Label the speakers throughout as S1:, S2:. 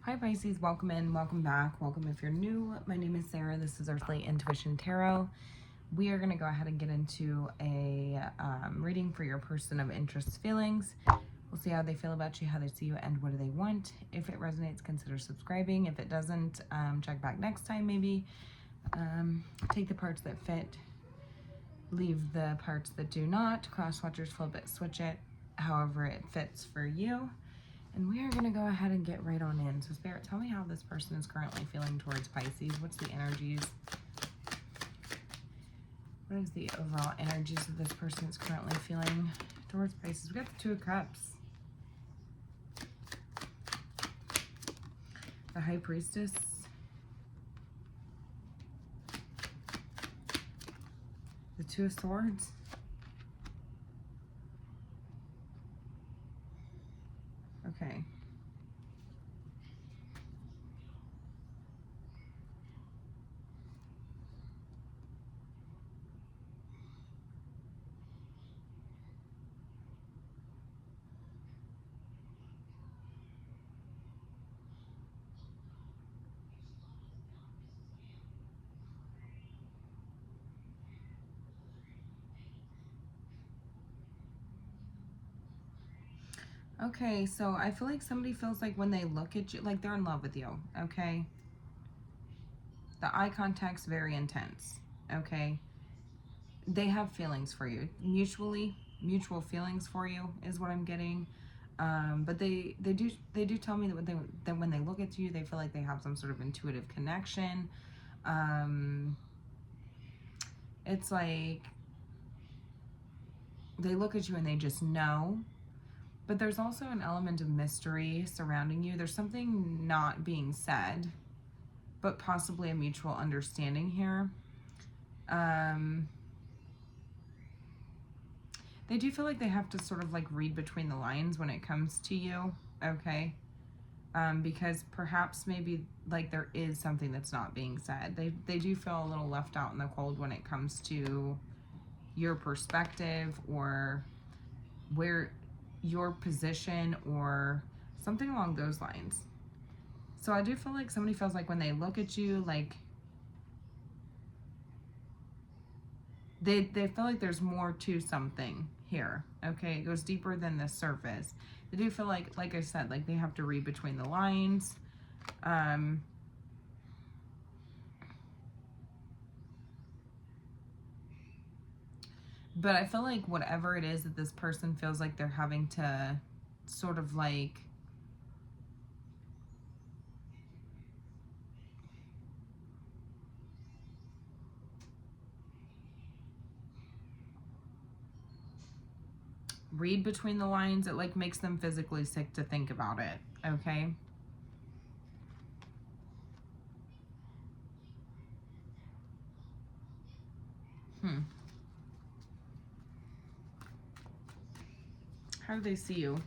S1: Hi Pisces, welcome in, welcome back, welcome if you're new. My name is Sarah. This is Earthly Intuition Tarot. We are going to go ahead and get into a reading for your person of interest feelings. We'll see how they feel about you, how they see you, and what do they want. If it resonates, consider subscribing. If it doesn't, check back next time maybe. Take the parts that fit, leave the parts that do not. Cross watchers, flip it, switch it, however it fits for you. And we are going to go ahead and get right on in. So Spirit, tell me how this person is currently feeling towards Pisces. What's the energies? What is the overall energies that this person is currently feeling towards Pisces? We got the Two of Cups. The High Priestess. The Two of Swords. Okay. Okay, so I feel like somebody feels like when they look at you, like they're in love with you, okay? The eye contact's very intense, okay? They have feelings for you. Mutual feelings for you is what I'm getting. But they do tell me that when they look at you, they feel like they have some sort of intuitive connection. It's like they look at you and they just know. But there's also an element of mystery surrounding you. There's something not being said, but possibly a mutual understanding here. They do feel like they have to sort of like read between the lines when it comes to you, okay? Because perhaps maybe like there is something that's not being said. They do feel a little left out in the cold when it comes to your perspective or where your position or something along those lines. So I do feel like somebody feels like when they look at you, like they feel like there's more to something here, okay? It goes deeper than the surface. They do feel like I said, like they have to read between the lines. But I feel like whatever it is that this person feels like they're having to sort of like read between the lines, it like makes them physically sick to think about it, okay? How do they see you?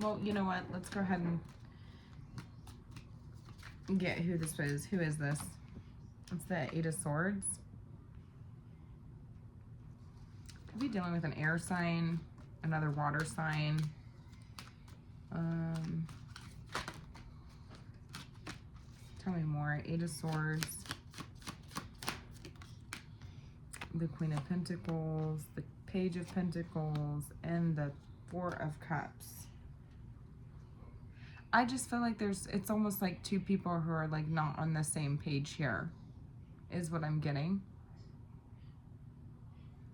S1: Well, you know what? Let's go ahead and get who this is. Who is this? It's the Eight of Swords. Could be dealing with an air sign, another water sign. Tell me more. Eight of Swords. The Queen of Pentacles, the Page of Pentacles, and the Four of Cups. I just feel like it's almost like two people who are like not on the same page here, is what I'm getting.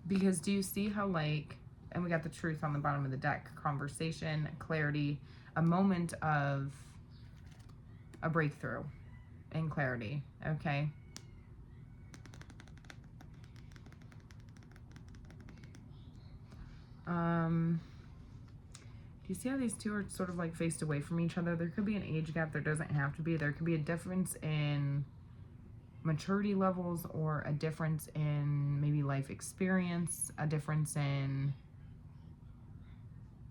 S1: Because do you see how like, and we got the Truth on the bottom of the deck, conversation, clarity, a moment of a breakthrough and clarity, okay? Do you see how these two are sort of like faced away from each other? There could be an age gap. There doesn't have to be. There could be a difference in maturity levels or a difference in maybe life experience, a difference in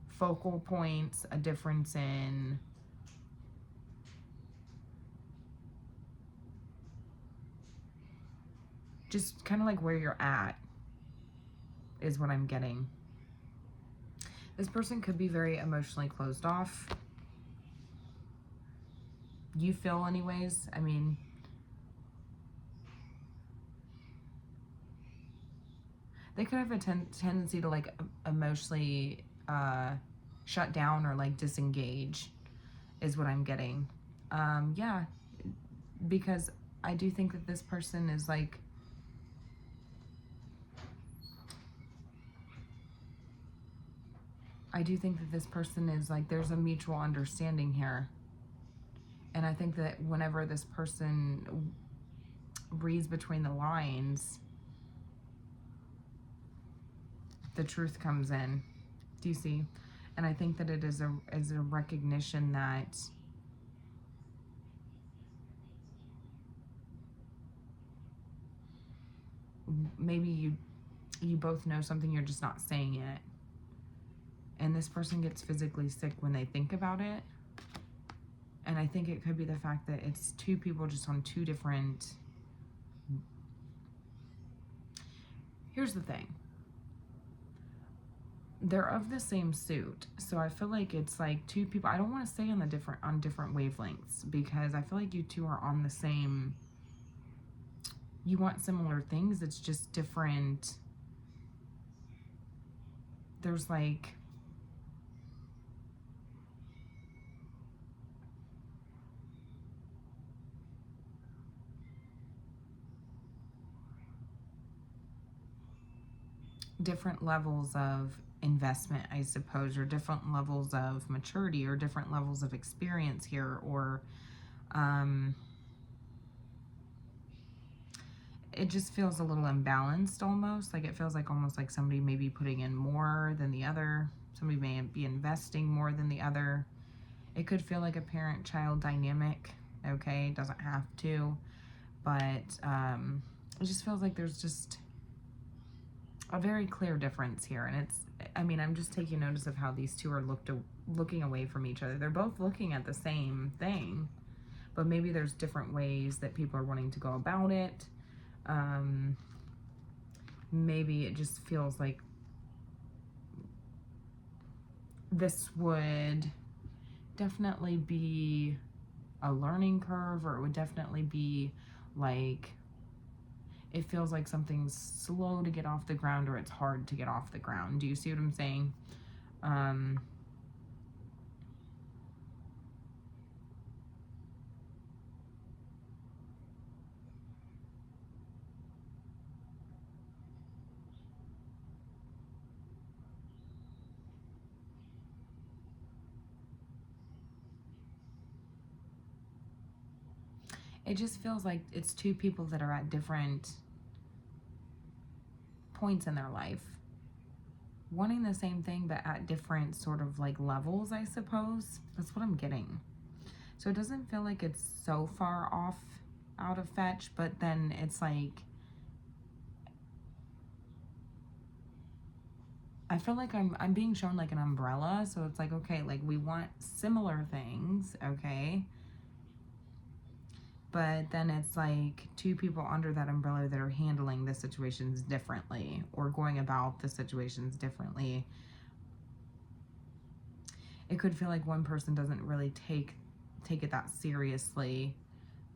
S1: focal points, a difference in just kind of like where you're at is what I'm getting. This person could be very emotionally closed off. you feel anyways. I mean, they could have a tendency to like emotionally shut down or like disengage is what I'm getting. Yeah, because I do think that this person is like, I do think that this person is like, there's a mutual understanding here. And I think that whenever this person reads between the lines, the truth comes in. Do you see? And I think that it is a recognition that maybe you both know something, you're just not saying it. And this person gets physically sick when they think about it. And I think it could be the fact that it's two people just on two different... Here's the thing. They're of the same suit. So I feel like it's like two people. I don't want to say on different wavelengths, because I feel like you two are on the same... You want similar things. It's just different. There's like... different levels of investment, I suppose, or different levels of maturity, or different levels of experience here, or it just feels a little imbalanced almost. Like it feels like almost like somebody may be putting in more than the other. Somebody may be investing more than the other. It could feel like a parent-child dynamic, okay? It doesn't have to, but it just feels like there's just a very clear difference here. And it's, I mean, I'm just taking notice of how these two are looking away from each other. They're both looking at the same thing, but maybe there's different ways that people are wanting to go about it. Maybe it just feels like this would definitely be a learning curve, or it would definitely be like, it feels like something's slow to get off the ground, or it's hard to get off the ground. Do you see what I'm saying? It just feels like it's two people that are at different points in their life, wanting the same thing, but at different sort of like levels, I suppose. That's what I'm getting. So it doesn't feel like it's so far off out of fetch, but then it's like, I feel like I'm being shown like an umbrella. So it's like, okay, like we want similar things, okay? But then it's like two people under that umbrella that are handling the situations differently, or going about the situations differently. It could feel like one person doesn't really take it that seriously,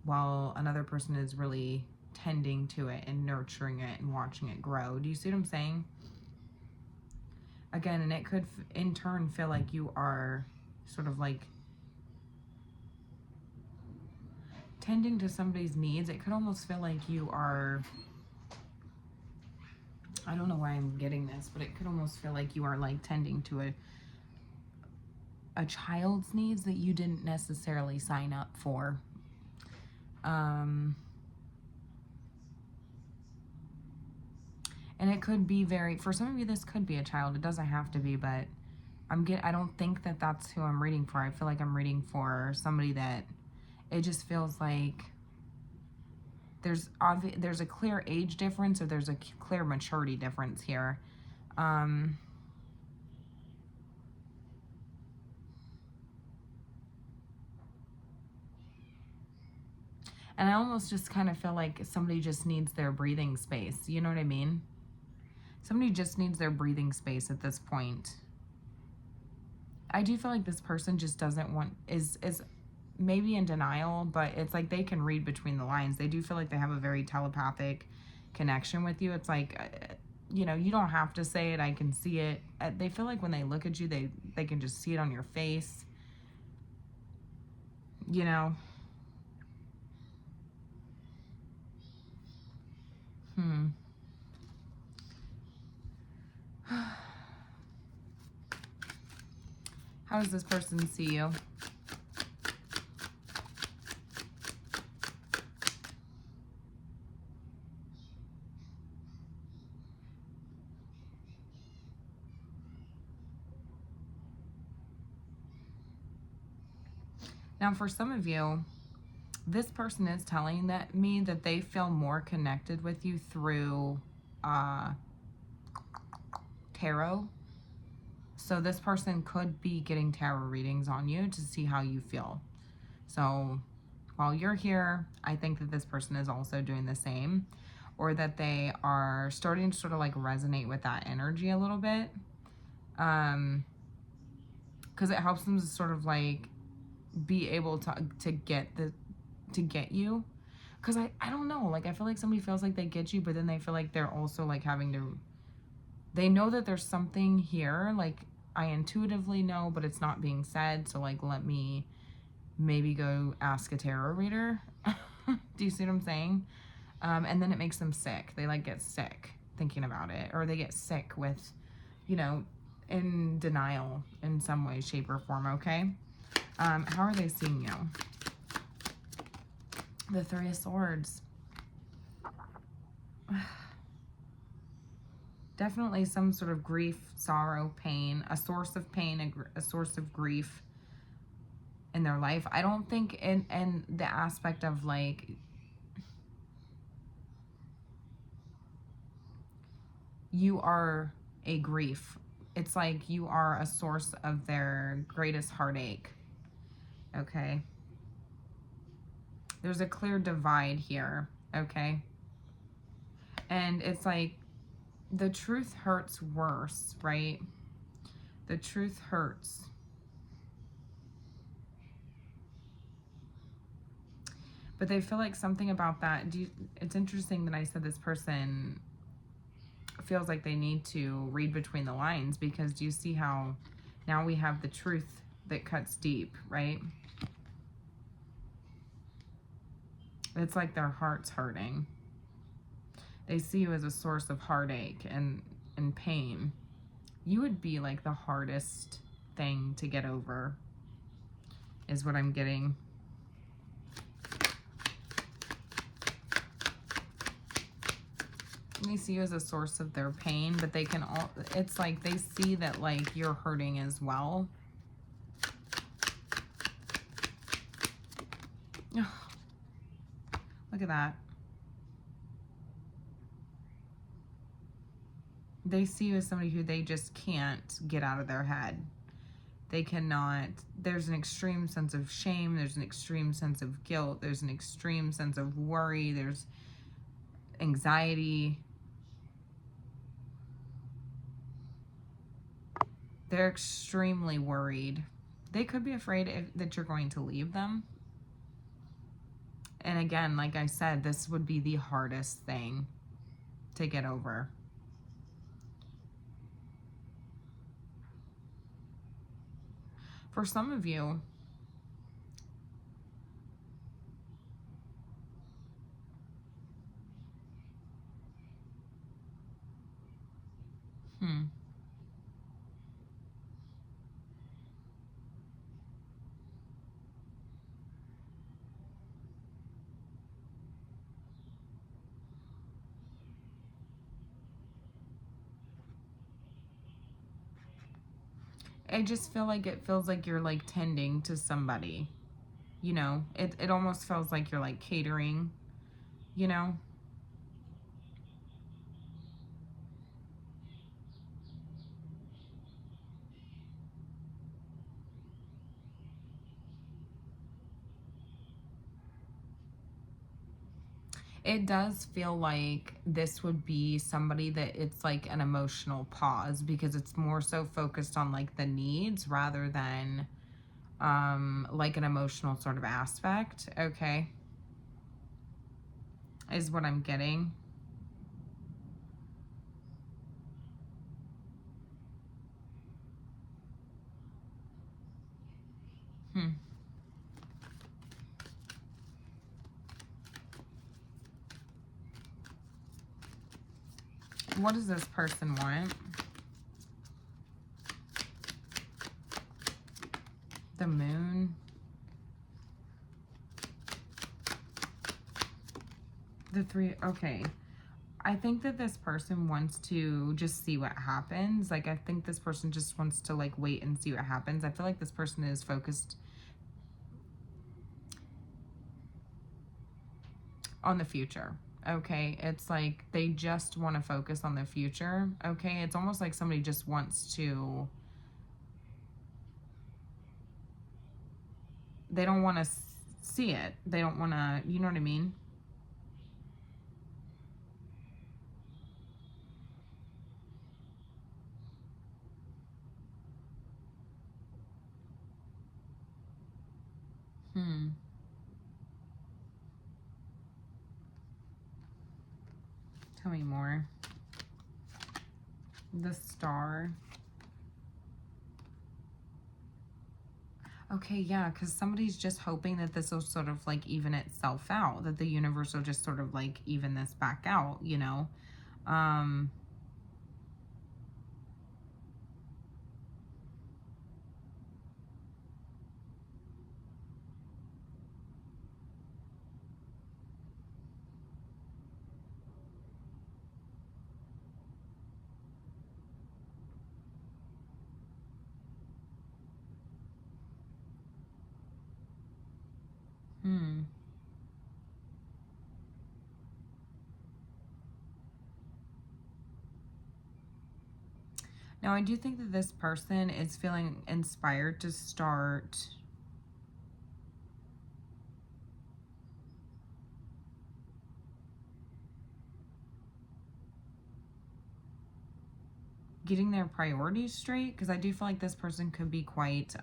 S1: while another person is really tending to it and nurturing it and watching it grow. Do you see what I'm saying? Again, and it could in turn feel like you are sort of like tending to somebody's needs. It could almost feel like you are, I don't know why I'm getting this, but it could almost feel like you are like tending to a child's needs that you didn't necessarily sign up for. And it could be for some of you, this could be a child. It doesn't have to be, but I don't think that that's who I'm reading for. I feel like I'm reading for somebody that it just feels like there's a clear age difference, or there's a clear maturity difference here. And I almost just kind of feel like somebody just needs their breathing space. You know what I mean? Somebody just needs their breathing space at this point. I do feel like this person just doesn't want, is maybe in denial, but it's like they can read between the lines. They do feel like they have a very telepathic connection with you. It's like, you know, you don't have to say it. I can see it. They feel like when they look at you, they can just see it on your face, you know. How does this person see you? Now, for some of you, this person is telling me that they feel more connected with you through tarot. So this person could be getting tarot readings on you to see how you feel. So while you're here, I think that this person is also doing the same, or that they are starting to sort of like resonate with that energy a little bit. Because it helps them to sort of like be able to get you. Because I don't know, like I feel like somebody feels like they get you, but then they feel like they're also like having to, they know that there's something here, like I intuitively know, but it's not being said. So like, let me maybe go ask a tarot reader. Do you see what I'm saying? And then it makes them sick. They like get sick thinking about it, or they get sick with, you know, in denial in some way, shape, or form. Okay. How are they seeing you? The Three of Swords. Definitely some sort of grief, sorrow, pain, a source of pain, a source of grief in their life. I don't think in the aspect of like, you are a grief. It's like you are a source of their greatest heartache. Okay. There's a clear divide here. Okay. And it's like, the truth hurts worse, right? The truth hurts. But they feel like something about that. It's interesting that I said this person feels like they need to read between the lines, because do you see how now we have the truth that cuts deep, right? It's like their heart's hurting. They see you as a source of heartache and pain. You would be like the hardest thing to get over, is what I'm getting. They see you as a source of their pain, but they can all, it's like they see that like you're hurting as well. Look at that. They see you as somebody who they just can't get out of their head. They cannot, there's an extreme sense of shame. There's an extreme sense of guilt. There's an extreme sense of worry. There's anxiety. They're extremely worried. They could be afraid that you're going to leave them. And again, like I said, this would be the hardest thing to get over. For some of you, I just feel like it feels like you're like tending to somebody, you know, it almost feels like you're like catering, you know. It does feel like this would be somebody that it's like an emotional pause, because it's more so focused on like the needs rather than like an emotional sort of aspect, okay, is what I'm getting. What does this person want? The moon. The three, okay. I think that this person wants to just see what happens. Like, I think this person just wants to, like, wait and see what happens. I feel like this person is focused on the future, okay? It's like they just want to focus on the future, okay? It's almost like somebody just wants to, they don't want to see it. They don't want to, you know what I mean? Tell me more. The Star. Okay, yeah, because somebody's just hoping that this will sort of like even itself out, that the universe will just sort of like even this back out, you know? Um, hmm. Now, I do think that this person is feeling inspired to start getting their priorities straight, because I do feel like this person could be quite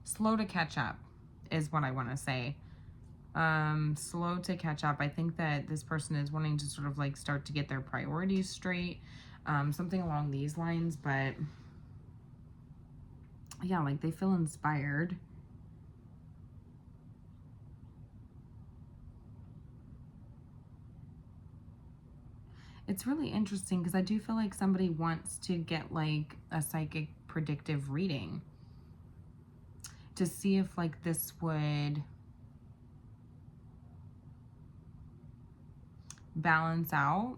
S1: slow to catch up is what I want to say. Slow to catch up. I think that this person is wanting to sort of like start to get their priorities straight, something along these lines. But yeah, like they feel inspired. It's really interesting because I do feel like somebody wants to get like a psychic predictive reading to see if like this would balance out.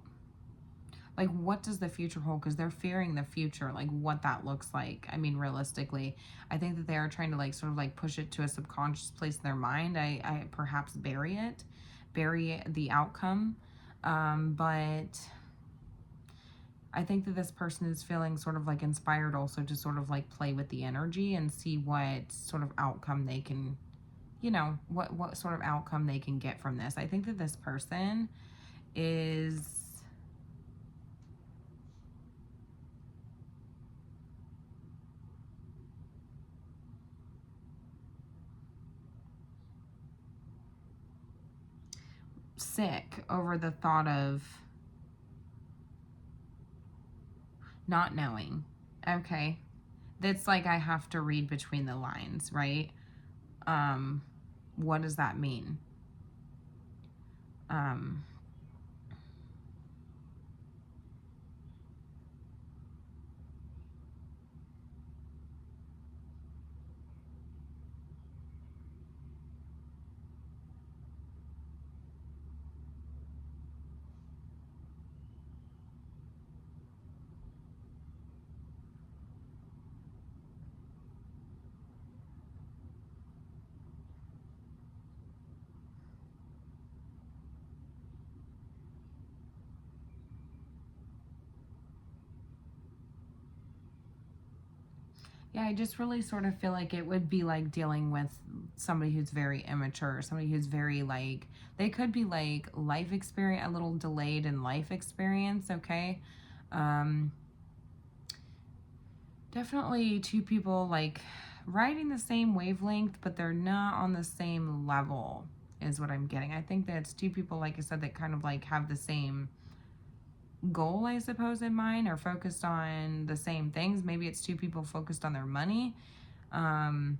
S1: Like, what does the future hold? Because they're fearing the future, like what that looks like. I mean, realistically, I think that they are trying to like sort of like push it to a subconscious place in their mind. I perhaps bury the outcome. But I think that this person is feeling sort of like inspired also to sort of like play with the energy and see what sort of outcome they can, you know, what sort of outcome they can get from this. I think that this person is sick over the thought of not knowing. Okay. That's like I have to read between the lines, right? Um, what does that mean? Um, Yeah, I just really sort of feel like it would be like dealing with somebody who's very immature, somebody who's very like, they could be like life experience, a little delayed in life experience, okay? Um, Definitely two people like riding the same wavelength, but they're not on the same level, is what I'm getting. I think that it's two people, like I said, that kind of like have the same goal, I suppose, in mind, or focused on the same things. Maybe it's two people focused on their money, um,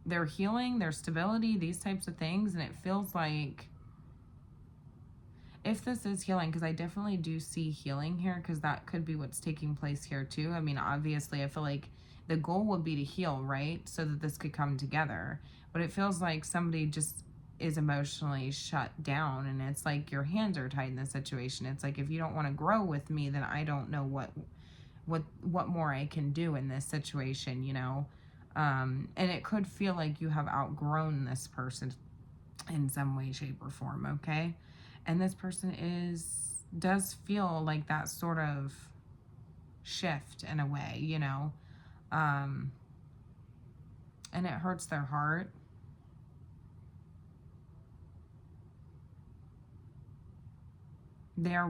S1: their healing, their stability, these types of things. And it feels like if this is healing, because I definitely do see healing here, because that could be what's taking place here too. I mean, obviously, I feel like the goal would be to heal, right? So that this could come together. But it feels like somebody just is emotionally shut down, and it's like your hands are tied in this situation. It's like, if you don't want to grow with me, then I don't know what more I can do in this situation, you know? And it could feel like you have outgrown this person in some way, shape, or form, okay? And this person does feel like that sort of shift in a way, you know? Um, and it hurts their heart. They're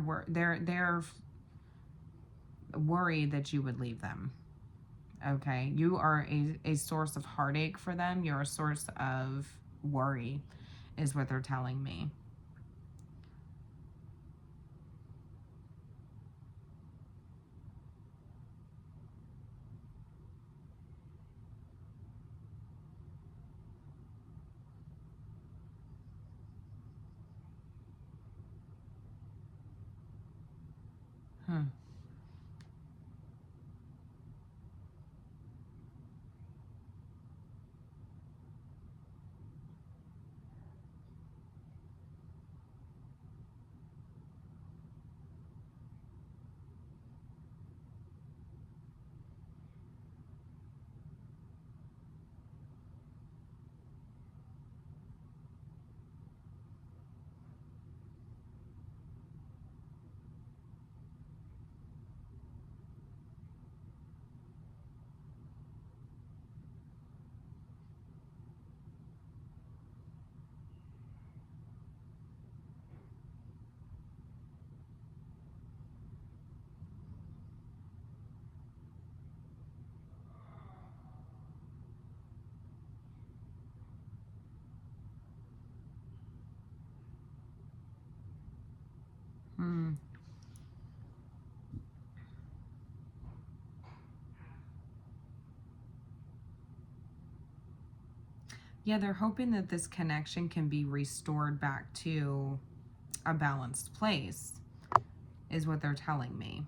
S1: worried that you would leave them. Okay, you are a source of heartache for them. You're a source of worry, is what they're telling me. Hmm. Hmm. Yeah, they're hoping that this connection can be restored back to a balanced place, is what they're telling me.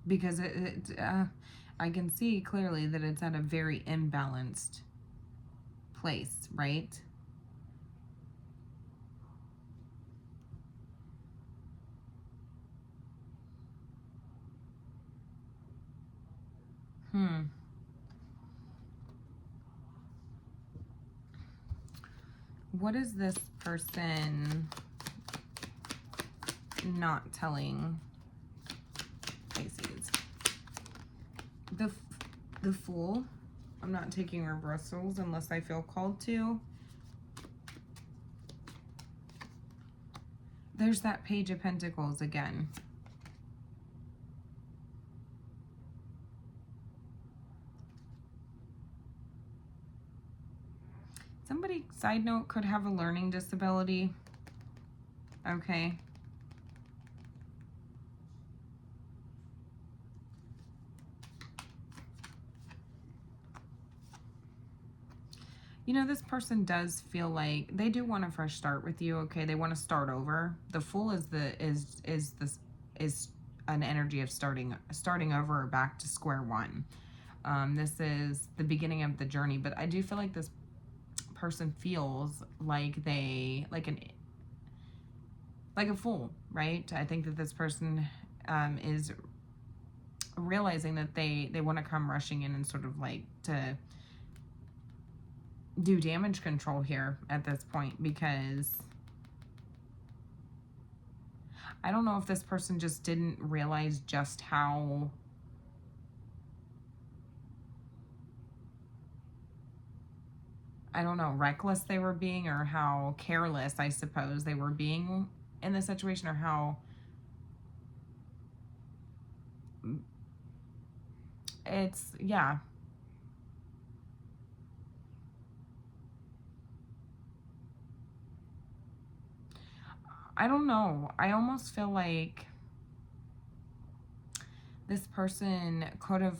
S1: Because I can see clearly that it's at a very imbalanced place, right? Hmm. What is this person not telling Pisces? The the Fool. I'm not taking reversals unless I feel called to. There's that Page of Pentacles again. Somebody, side note, could have a learning disability. Okay. You know, this person does feel like they do want a fresh start with you. Okay, they want to start over. The Fool is an energy of starting over or back to square one. This is the beginning of the journey, but I do feel like this person feels like like a fool, right? I think that this person is realizing that they want to come rushing in and sort of like to do damage control here at this point, because I don't know if this person just didn't realize just how I don't know, reckless they were being, or how careless, I suppose, they were being in the situation, or how it's, yeah. I don't know. I almost feel like this person could have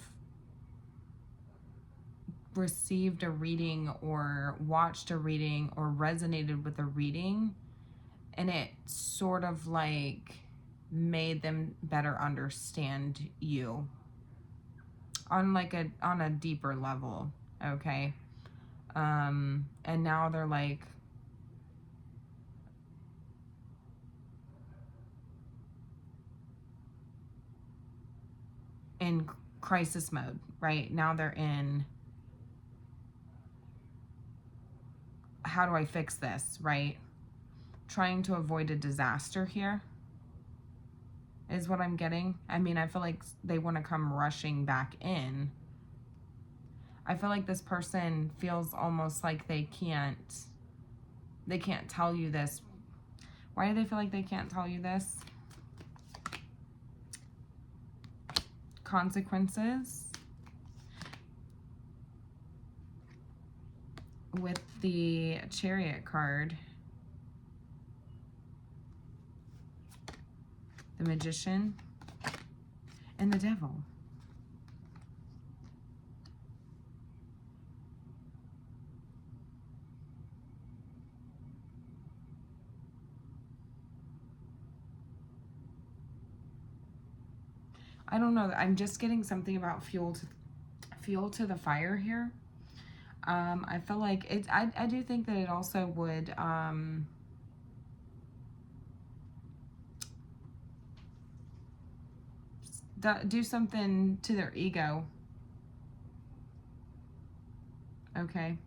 S1: received a reading or watched a reading or resonated with a reading, and it sort of like made them better understand you on like a deeper level, okay? And now they're like in crisis mode, right? Now they're in, how do I fix this, right? Trying to avoid a disaster here is what I'm getting. I mean, I feel like they want to come rushing back in. I feel like this person feels almost like they can't tell you this. Why do they feel like they can't tell you this? Consequences. With the Chariot card, the Magician, and the Devil. I don't know. I'm just getting something about fuel to the fire here. I feel like it. I do think that it also would do something to their ego. Okay.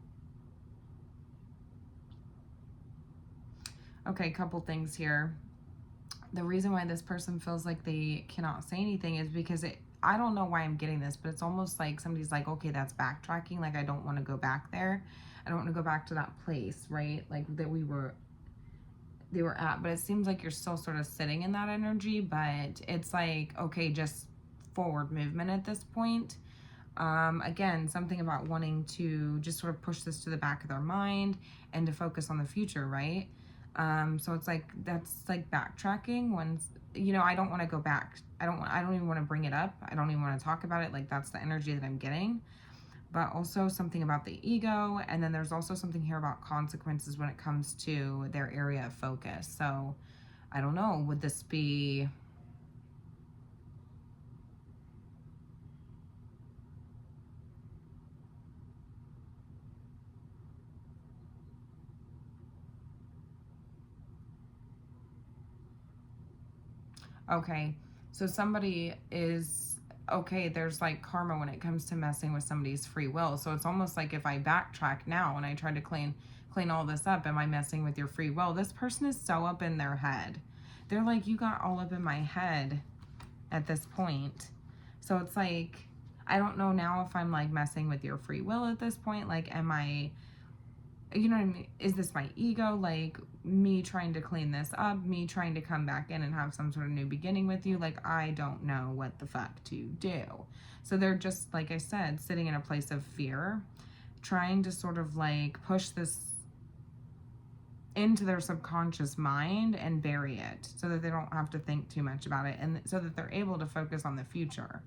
S1: Okay, couple things here. The reason why this person feels like they cannot say anything is because I don't know why I'm getting this, but it's almost like somebody's like, okay, that's backtracking. Like, I don't want to go back there. I don't want to go back to that place, right? Like that they were at, but it seems like you're still sort of sitting in that energy, but it's like, okay, just forward movement at this point. Again, something about wanting to just sort of push this to the back of their mind and to focus on the future, right? So it's like, that's like backtracking when, you know, I don't want to go back. I don't even want to bring it up. I don't even want to talk about it. Like, that's the energy that I'm getting. But also something about the ego. And then there's also something here about consequences when it comes to their area of focus. So I don't know, would this be... Okay, so somebody is, okay, there's like karma when it comes to messing with somebody's free will. So it's almost like if I backtrack now and I try to clean all this up, am I messing with your free will? This person is so up in their head. They're like, you got all up in my head at this point. So it's like, I don't know now if I'm like messing with your free will at this point. Like, am I, you know what I mean? Is this my ego? Like, me trying to clean this up, me trying to come back in and have some sort of new beginning with you? Like, I don't know what the fuck to do. So they're just, like I said, sitting in a place of fear, trying to sort of like push this into their subconscious mind and bury it so that they don't have to think too much about it, and so that they're able to focus on the future.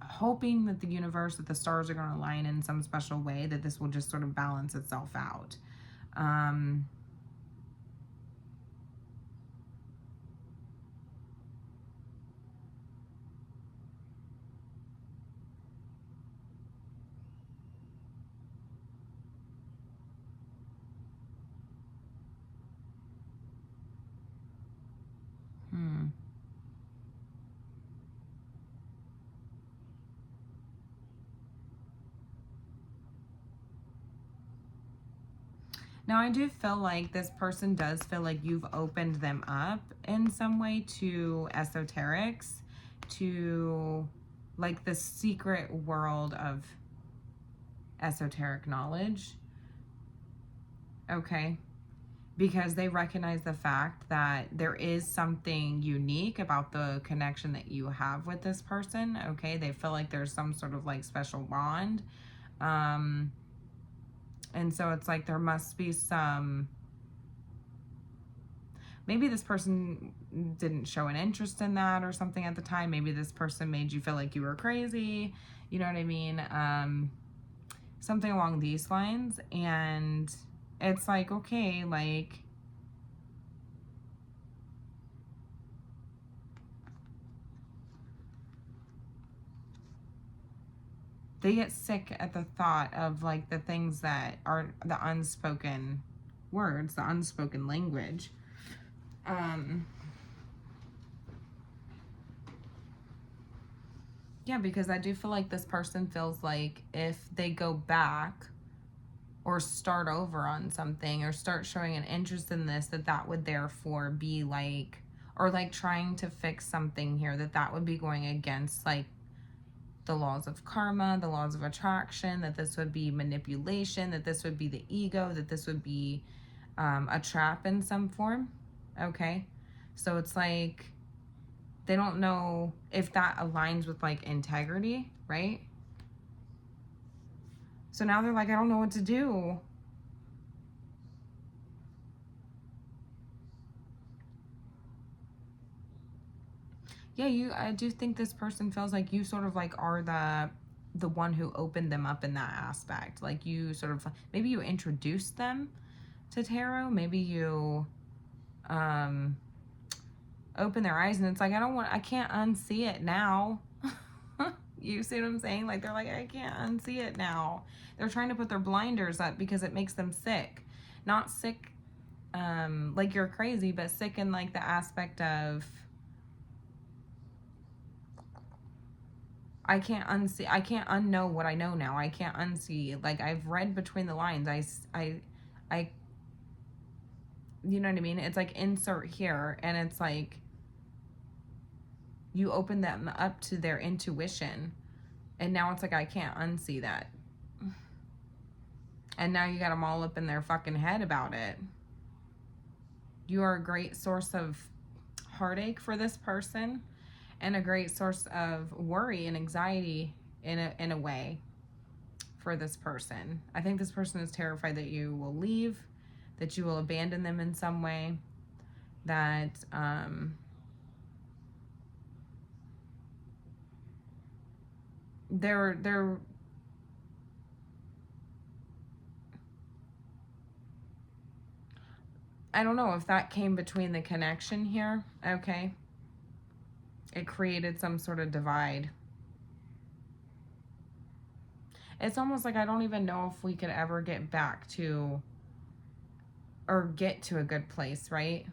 S1: Hoping that the universe, that the stars are going to align in some special way, that this will just sort of balance itself out. Um, hmm. Now, I do feel like this person does feel like you've opened them up in some way to esoterics, to like the secret world of esoteric knowledge. Okay. Because they recognize the fact that there is something unique about the connection that you have with this person. Okay. They feel like there's some sort of like special bond. And so it's like there must be some, maybe this person didn't show an interest in that or something at the time. Maybe this person made you feel like you were crazy. You know what I mean? Something along these lines. And it's like, okay, like, they get sick at the thought of like the things that are the unspoken words, the unspoken language. Yeah, because I do feel like this person feels like if they go back or start over on something or start showing an interest in this, that would therefore be like, or like trying to fix something here, that would be going against like the laws of karma, the laws of attraction, that this would be manipulation, that this would be the ego, that this would be a trap in some form. Okay. So it's like, they don't know if that aligns with like integrity, right? So now they're like, I don't know what to do. Yeah, I do think this person feels like you sort of like are the one who opened them up in that aspect. Like you sort of, maybe you introduced them to tarot, maybe you open their eyes and it's like, I can't unsee it now. You see what I'm saying? Like they're like, I can't unsee it now. They're trying to put their blinders up because it makes them sick. Not sick like you're crazy, but sick in like the aspect of, I can't unknow what I know now. I can't unsee. Like I've read between the lines. I, you know what I mean? It's like insert here, and it's like you open them up to their intuition, and now it's like I can't unsee that. And now you got them all up in their fucking head about it. You are a great source of heartache for this person, and a great source of worry and anxiety in a way for this person. I think this person is terrified that you will leave, that you will abandon them in some way, that they're I don't know if that came between the connection here. Okay. It created some sort of divide. It's almost like I don't even know if we could ever get back to or get to a good place, right?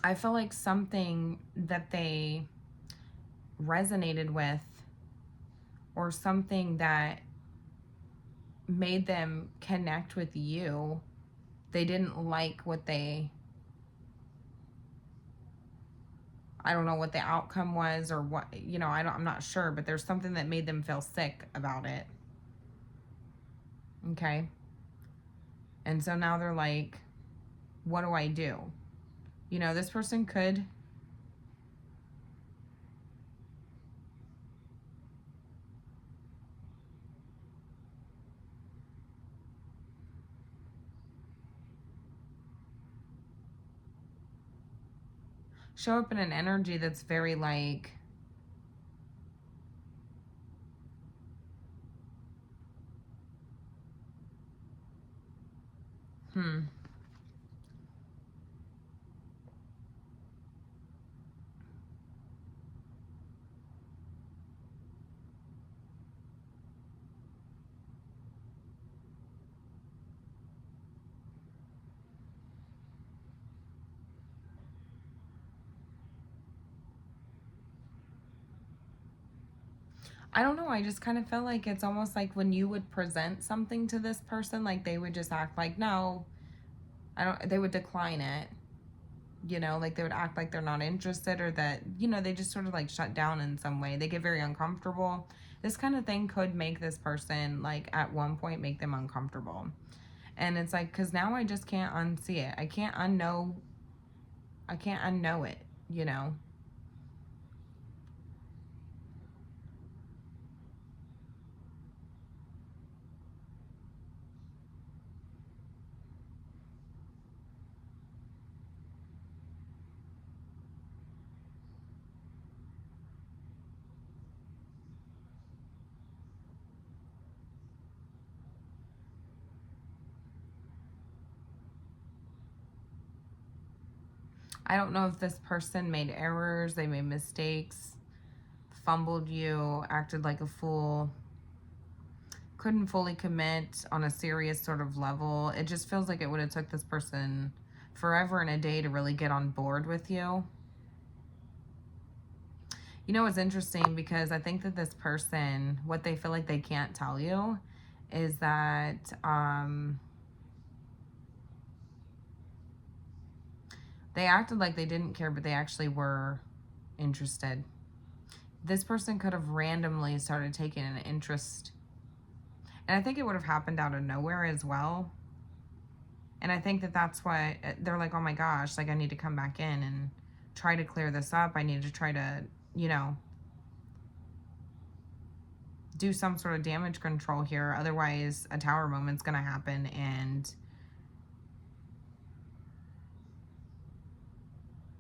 S1: I feel like something that they resonated with or something that made them connect with you, they didn't like what I don't know what the outcome was or what, I'm not sure, but there's something that made them feel sick about it. Okay. And so now they're like, what do I do? This person could show up in an energy that's very like, I don't know. I just kind of feel like it's almost like when you would present something to this person, like they would just act like, no, I don't, they would decline it. You know, like they would act like they're not interested, or that, you know, they just sort of like shut down in some way. They get very uncomfortable. This kind of thing could make this person, like at one point, make them uncomfortable. And it's like, because now I just can't unsee it. I can't unknow it, you know? I don't know if this person made errors, they made mistakes, fumbled you, acted like a fool, couldn't fully commit on a serious sort of level. It just feels like it would have took this person forever and a day to really get on board with you. You know, it's interesting because I think that this person, what they feel like they can't tell you is that they acted like they didn't care, but they actually were interested. This person could have randomly started taking an interest. And I think it would have happened out of nowhere as well. And I think that that's why they're like, oh my gosh, like I need to come back in and try to clear this up. I need to try to, you know, do some sort of damage control here. Otherwise, a tower moment's going to happen. And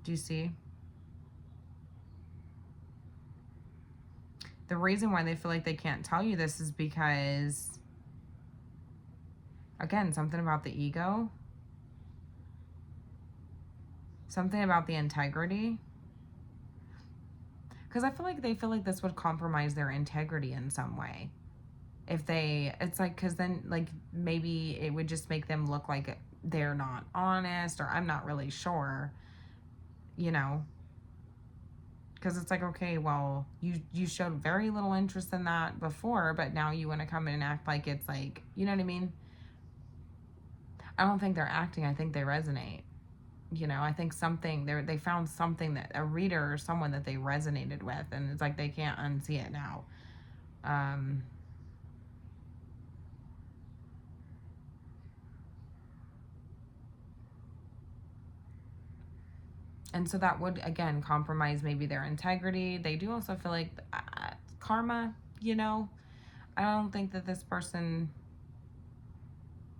S1: do you see? The reason why they feel like they can't tell you this is because, again, something about the ego, something about the integrity. Because I feel like they feel like this would compromise their integrity in some way. If they, it's like, because then, like, maybe it would just make them look like they're not honest, or I'm not really sure, you know. Because it's like, okay, well, you showed very little interest in that before, but now you want to come in and act like it's like, you know what I mean? I don't think they're acting. I think they resonate. You know, I think something, they found something that a reader or someone that they resonated with, and it's like they can't unsee it now. And so that would, again, compromise maybe their integrity. They do also feel like karma, you know. I don't think that this person,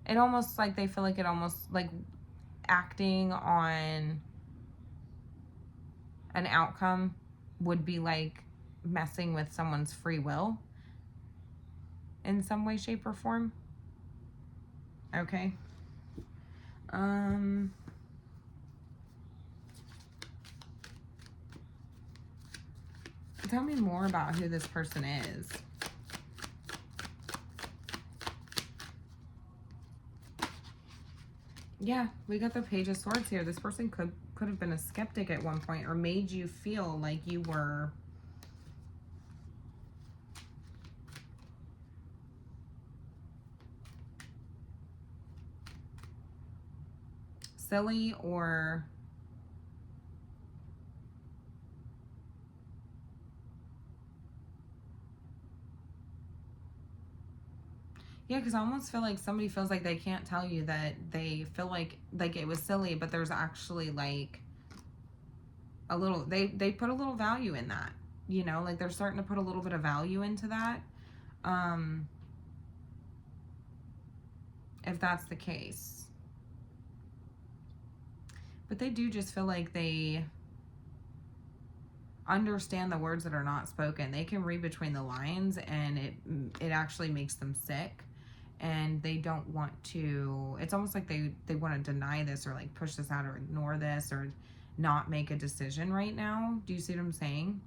S1: it almost like they feel like it almost like acting on an outcome would be like messing with someone's free will in some way, shape, or form. Okay. Tell me more about who this person is. Yeah, we got the Page of Swords here. This person could have been a skeptic at one point, or made you feel like you were silly, or yeah, because I almost feel like somebody feels like they can't tell you that they feel like it was silly, but there's actually like a little, they put a little value in that, you know, like they're starting to put a little bit of value into that, if that's the case. But they do just feel like they understand the words that are not spoken. They can read between the lines, and it actually makes them sick. And they don't want to, it's almost like they want to deny this, or like push this out, or ignore this, or not make a decision right now. Do you see what I'm saying?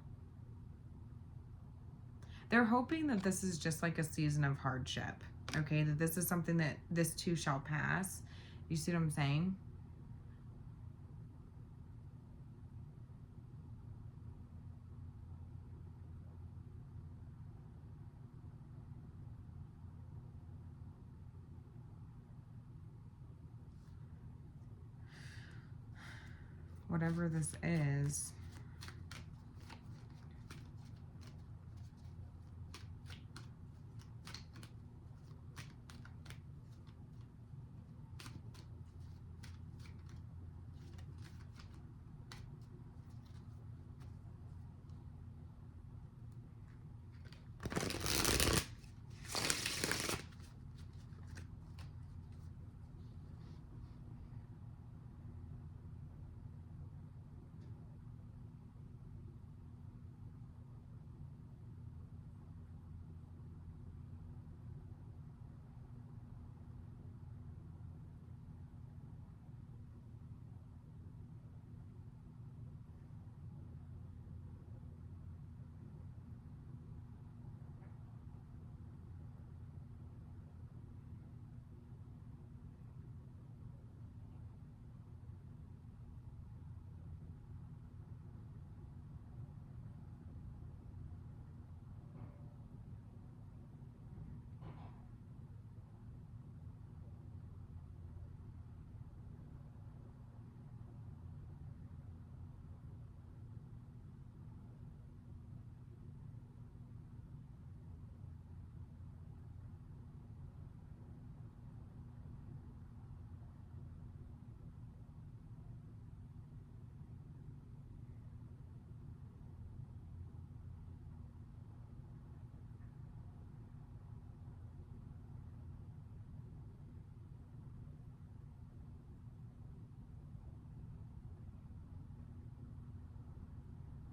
S1: They're hoping that this is just like a season of hardship. Okay, that this is something that this too shall pass. You see what I'm saying? whatever this is.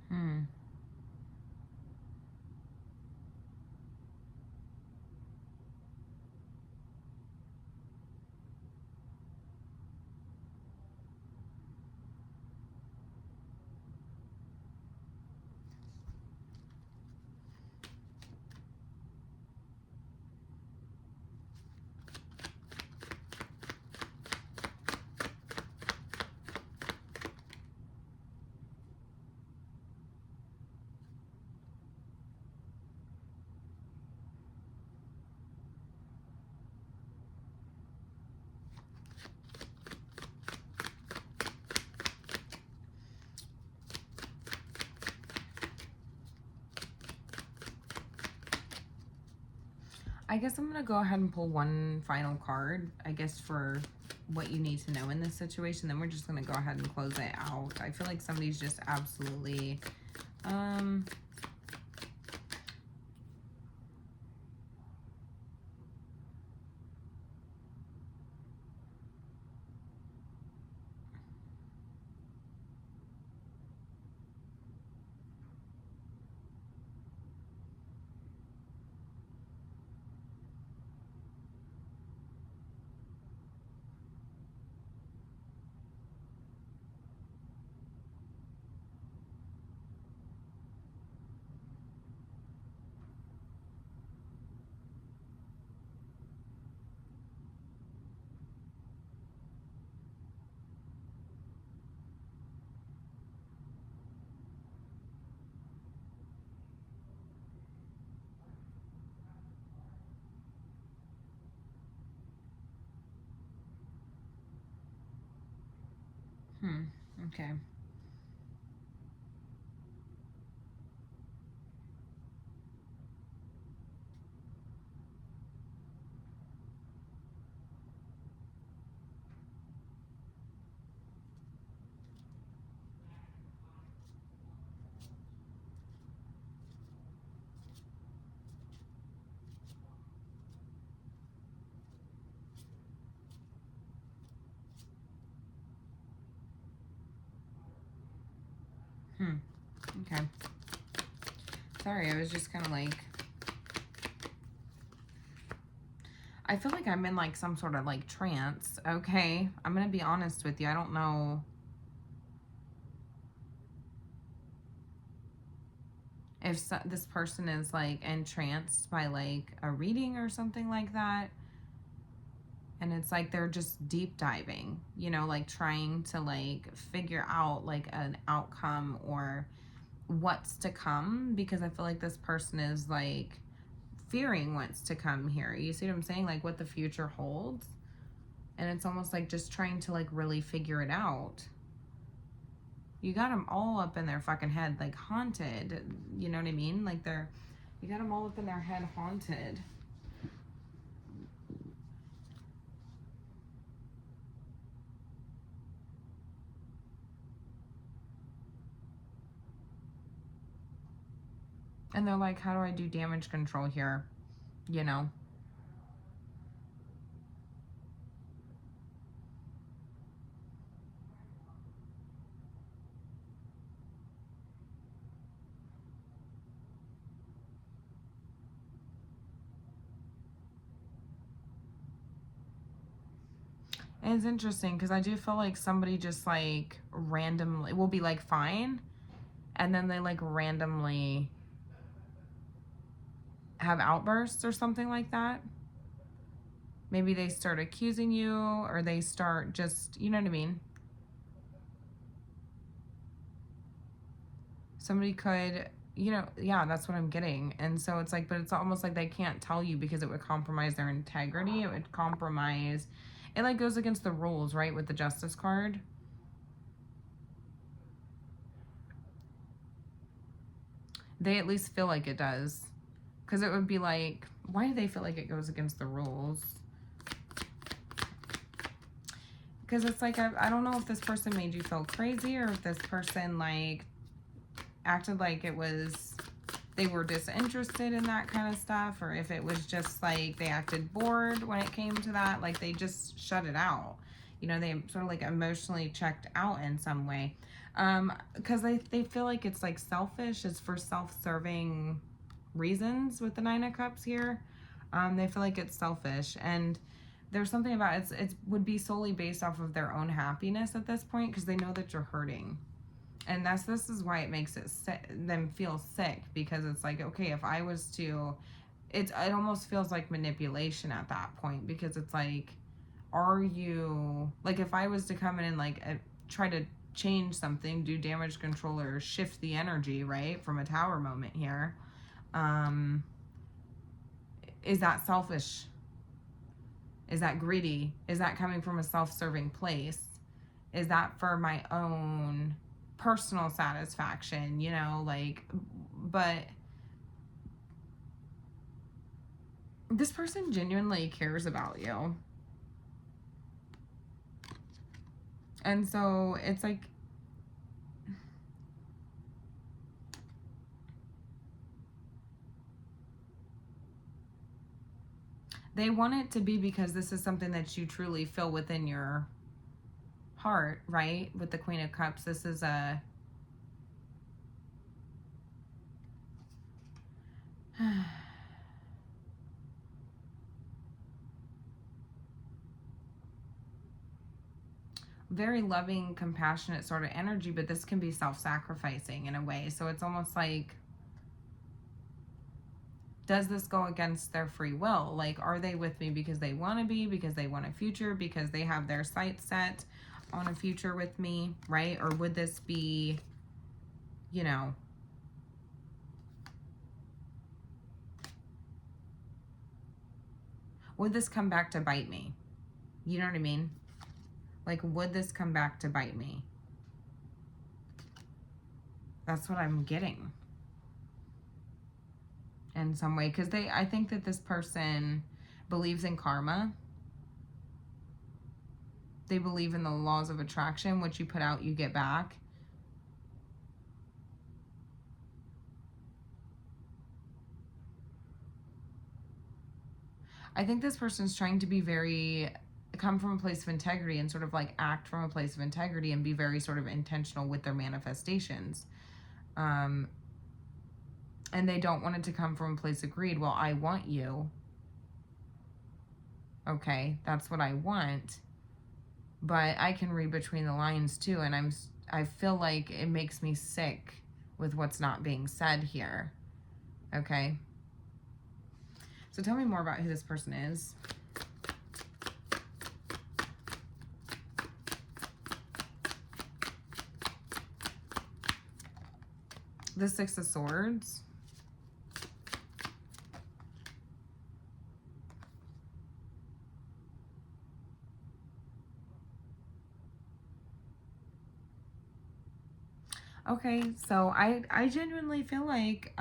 S1: Hmm. I guess I'm going to go ahead and pull one final card, I guess, for what you need to know in this situation. Then we're just going to go ahead and close it out. I feel like somebody's just absolutely, okay. Okay. Sorry, I was just kind of like, I feel like I'm in like some sort of like trance, okay? I'm going to be honest with you. I don't know if this person is like entranced by like a reading or something like that. And it's like they're just deep diving, you know, like trying to like figure out like an outcome or what's to come, because I feel like this person is like fearing what's to come here. You see what I'm saying? Like what the future holds. And it's almost like just trying to like really figure it out. You got them all up in their fucking head, like haunted. You know what I mean? Like you got them all up in their head haunted. And they're like, how do I do damage control here? You know? And it's interesting because I do feel like somebody just like randomly will be like fine, and then they like randomly have outbursts or something like that. Maybe they start accusing you, or they start just, you know what I mean? Somebody could, you know, yeah, that's what I'm getting. And so it's like, but it's almost like they can't tell you because it would compromise their integrity. It would compromise, it like goes against the rules, right? With the Justice card. They at least feel like it does. Because it would be like, why do they feel like it goes against the rules? Because it's like, I don't know if this person made you feel crazy, or if this person like acted like it was, they were disinterested in that kind of stuff, or if it was just like they acted bored when it came to that, like they just shut it out. You know, they sort of like emotionally checked out in some way. Because they feel like it's like selfish, it's for self-serving reasons with the Nine of Cups here. They feel like it's selfish, and there's something about it would be solely based off of their own happiness at this point, because they know that you're hurting. And this is why it makes them feel sick, because it's like, okay, if I was to, it almost feels like manipulation at that point, because it's like, are you, like, if I was to come in and like try to change something, do damage control, or shift the energy, right, from a tower moment here, is that selfish? Is that greedy? Is that coming from a self-serving place? Is that for my own personal satisfaction, you know, like, but this person genuinely cares about you. And so it's like, they want it to be because this is something that you truly feel within your heart, right? With the Queen of Cups, this is a very loving, compassionate sort of energy, but this can be self-sacrificing in a way. So it's almost like, does this go against their free will? Like, are they with me because they want to be, because they want a future, because they have their sights set on a future with me, right? Or would this be, you know, would this come back to bite me? You know what I mean? Like, would this come back to bite me? That's what I'm getting in some way. Because I think that this person believes in karma. They believe in the laws of attraction. What you put out, you get back. I think this person's trying to be come from a place of integrity, and sort of like act from a place of integrity, and be very sort of intentional with their manifestations. And they don't want it to come from a place of greed. Well, I want you. Okay, that's what I want. But I can read between the lines too, and I feel like it makes me sick with what's not being said here. Okay? So tell me more about who this person is. The Six of Swords. Okay, so I genuinely feel like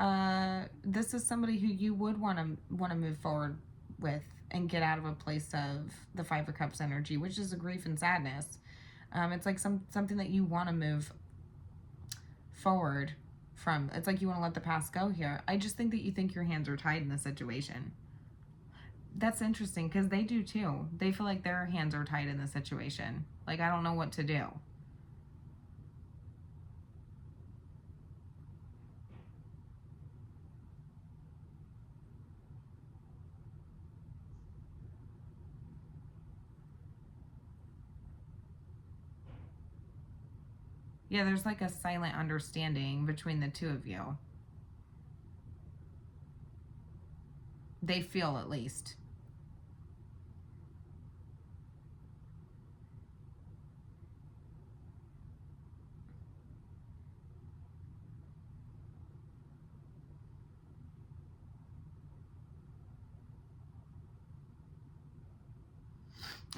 S1: this is somebody who you would want to move forward with and get out of a place of the Five of Cups energy, which is a grief and sadness. It's like something that you want to move forward from. It's like you want to let the past go here. I just think that you think your hands are tied in the situation. That's interesting because they do too. They feel like their hands are tied in the situation. Like, I don't know what to do. Yeah, there's like a silent understanding between the two of you. They feel, at least.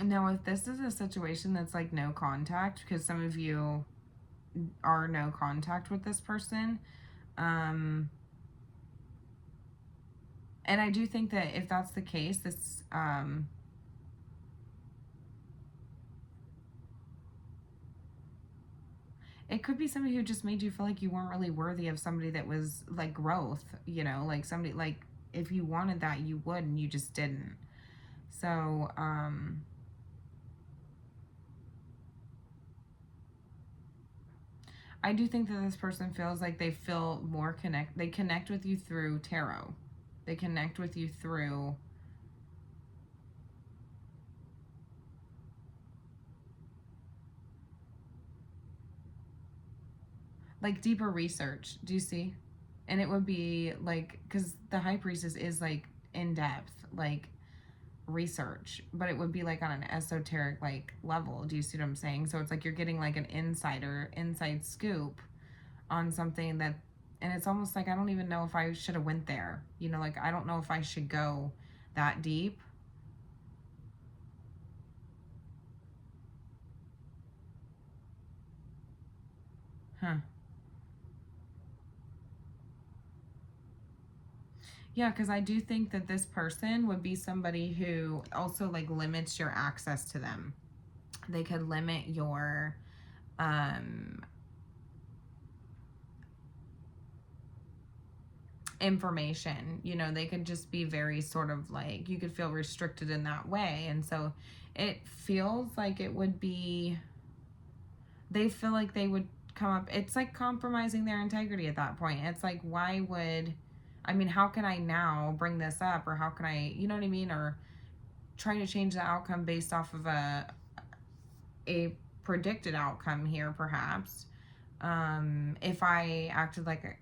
S1: Now, if this is a situation that's like no contact, because some of you are no contact with this person, and I do think that if that's the case, this it could be somebody who just made you feel like you weren't really worthy of somebody that was like growth, you know, like somebody like if you wanted that you would and you just didn't. So I do think that this person feels like they feel more they connect with you through tarot. They connect with you through like deeper research. Do you see? And it would be like, because the High Priestess is like in depth, like research, but it would be like on an esoteric like level. Do you see what I'm saying? So it's like you're getting like an inside scoop on something that, and it's almost like I don't even know if I should have went there. You know, like I don't know if I should go that deep. Huh. Yeah, because I do think that this person would be somebody who also like limits your access to them. They could limit your information. You know, they could just be very sort of like, you could feel restricted in that way. And so it feels like it would be, they feel like they would come up, it's like compromising their integrity at that point. It's like, why would, I mean, how can I now bring this up, or how can I, you know what I mean, or trying to change the outcome based off of a predicted outcome here, perhaps. If I acted like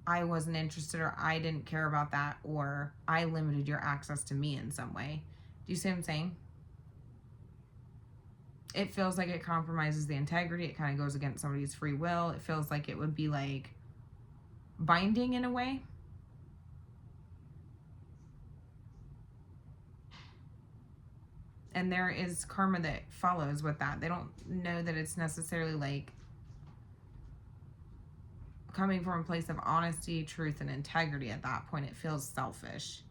S1: I wasn't interested, or I didn't care about that, or I limited your access to me in some way. Do you see what I'm saying? It feels like it compromises the integrity. It kind of goes against somebody's free will. It feels like it would be like binding in a way. And there is karma that follows with that. They don't know that it's necessarily like coming from a place of honesty, truth, and integrity. At that point, it feels selfish,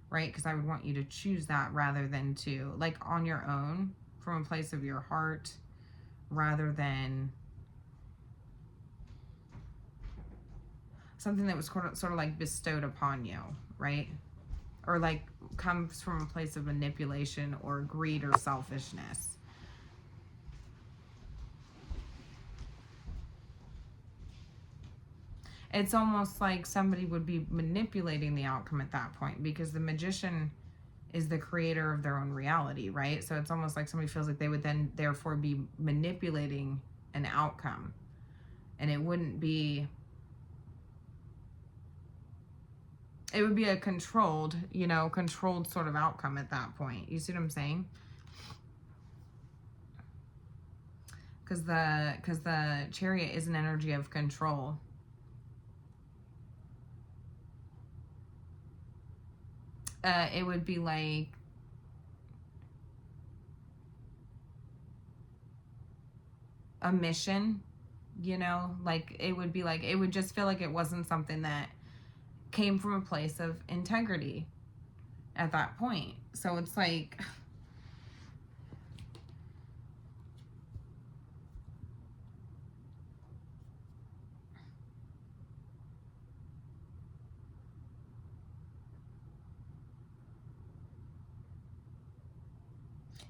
S1: right? Because I would want you to choose that rather than to, like, on your own, from a place of your heart, rather than something that was sort of like bestowed upon you, right? Or like comes from a place of manipulation or greed or selfishness. It's almost like somebody would be manipulating the outcome at that point, because the magician is the creator of their own reality, right? So it's almost like somebody feels like they would then therefore be manipulating an outcome, and it wouldn't be, it would be a controlled, you know, controlled sort of outcome at that point. You see what I'm saying? Because the Chariot is an energy of control. It would be like a mission you know? Like, it would be like, it would just feel like it wasn't something that came from a place of integrity at that point. So it's like,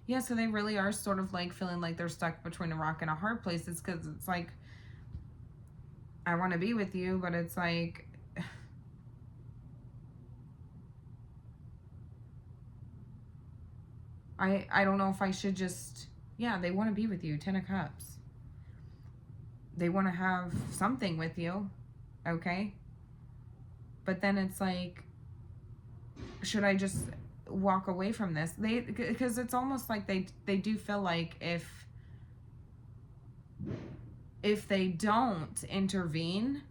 S1: yeah, so they really are sort of like feeling like they're stuck between a rock and a hard place. It's because it's like, I want to be with you, but it's like, I don't know if I should just, yeah, they want to be with you, 10 of Cups. They want to have something with you, okay? But then it's like, should I just walk away from this? Because it's almost like they do feel like if they don't intervene,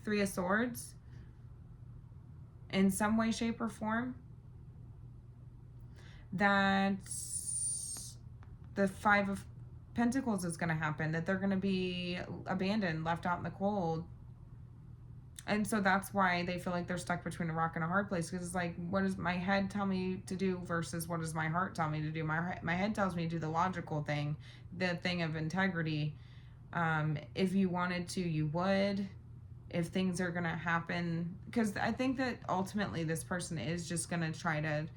S1: 3 of Swords, in some way, shape, or form, that the 5 of Pentacles is going to happen, that they're going to be abandoned, left out in the cold. And so that's why they feel like they're stuck between a rock and a hard place, because it's like, what does my head tell me to do versus what does my heart tell me to do? My head tells me to do the logical thing, the thing of integrity. If you wanted to, you would. If things are going to happen, because I think that ultimately this person is just going to try to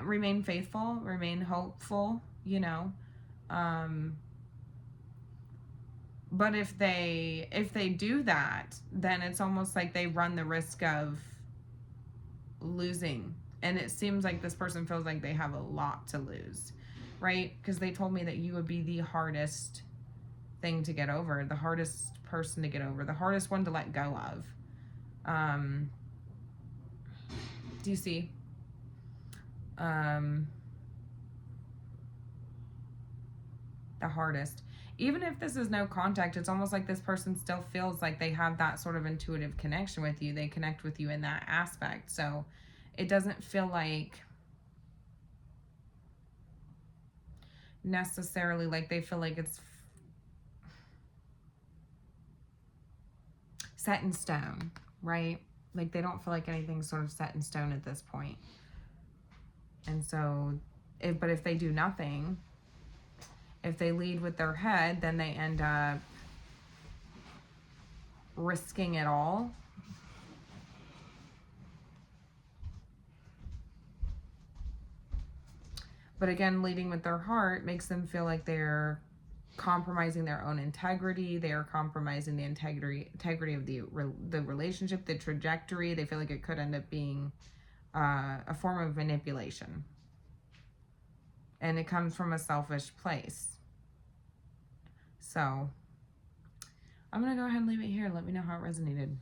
S1: remain faithful, remain hopeful, you know. But if they do that, then it's almost like they run the risk of losing. And it seems like this person feels like they have a lot to lose, right? Because they told me that you would be the hardest thing to get over, the hardest person to get over, the hardest one to let go of. Do you see? The hardest. Even if this is no contact, it's almost like this person still feels like they have that sort of intuitive connection with you. They connect with you in that aspect. So it doesn't feel like necessarily like they feel like it's set in stone, right? Like they don't feel like anything's sort of set in stone at this point. And so, but if they do nothing, if they lead with their head, then they end up risking it all. But again, leading with their heart makes them feel like they're compromising their own integrity. They are compromising the integrity of the relationship, the trajectory. They feel like it could end up being a form of manipulation. And it comes from a selfish place. So I'm going to go ahead and leave it here. Let me know how it resonated.